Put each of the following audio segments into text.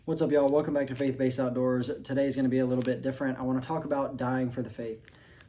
What's up, y'all? Welcome back to Faith Based Outdoors. Today's going to be a little bit different. I want to talk about dying for the faith.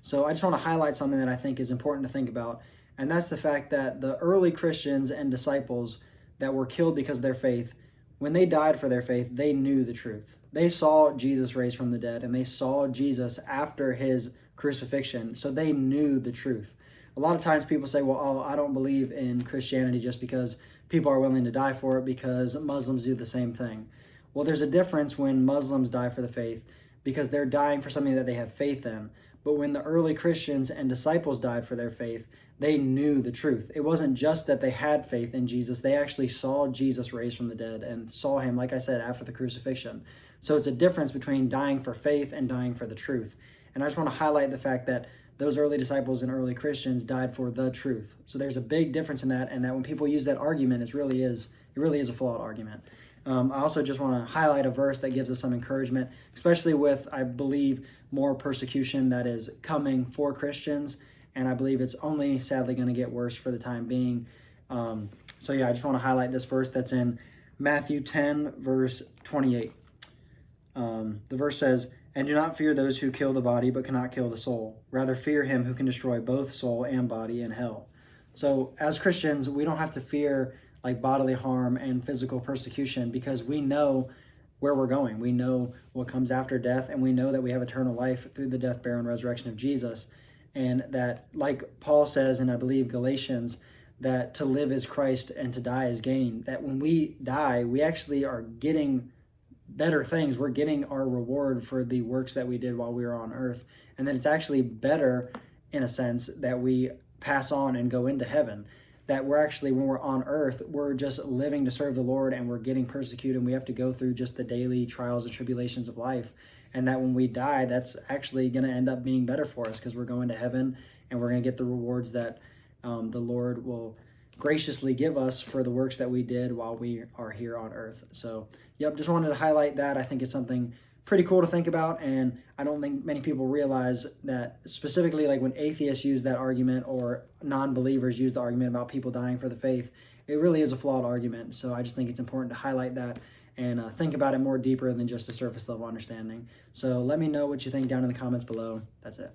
So I just want to highlight something that I think is important to think about, and that's the fact that the early Christians and disciples that were killed because of their faith, when they died for their faith, they knew the truth. They saw Jesus raised from the dead, and they saw Jesus after his crucifixion, so they knew the truth. A lot of times people say, well, oh, I don't believe in Christianity just because people are willing to die for it because Muslims do the same thing. Well, there's a difference when Muslims die for the faith because they're dying for something that they have faith in. But when the early Christians and disciples died for their faith, they knew the truth. It wasn't just that they had faith in Jesus. They actually saw Jesus raised from the dead and saw him, like I said, after the crucifixion. So it's a difference between dying for faith and dying for the truth. And I just want to highlight the fact that those early disciples and early Christians died for the truth. So there's a big difference in that, and that when people use that argument, it really is a flawed argument. I also just want to highlight a verse that gives us some encouragement, especially with, I believe, more persecution that is coming for Christians, and I believe it's only sadly going to get worse for the time being. I just want to highlight this verse that's in Matthew 10, verse 28. The verse says, "And do not fear those who kill the body but cannot kill the soul. Rather fear him who can destroy both soul and body in hell." So as Christians, we don't have to fear like bodily harm and physical persecution because we know where we're going. We know what comes after death, and we know that we have eternal life through the death, burial, and resurrection of Jesus. And that, like Paul says in, I believe, Galatians, that to live is Christ and to die is gain. That when we die, we actually are getting better things. We're getting our reward for the works that we did while we were on earth. And that it's actually better, in a sense, that we pass on and go into heaven. That we're actually, when we're on earth, we're just living to serve the Lord, and we're getting persecuted, and we have to go through just the daily trials and tribulations of life. And that when we die, that's actually going to end up being better for us because we're going to heaven, and we're going to get the rewards that the Lord will graciously give us for the works that we did while we are here on earth. So, just wanted to highlight that. I think it's something pretty cool to think about, and I don't think many people realize that, specifically like when atheists use that argument or non-believers use the argument about people dying for the faith, it really is a flawed argument. So I just think it's important to highlight that and think about it more deeper than just a surface level understanding. So let me know what you think down in the comments below. That's it.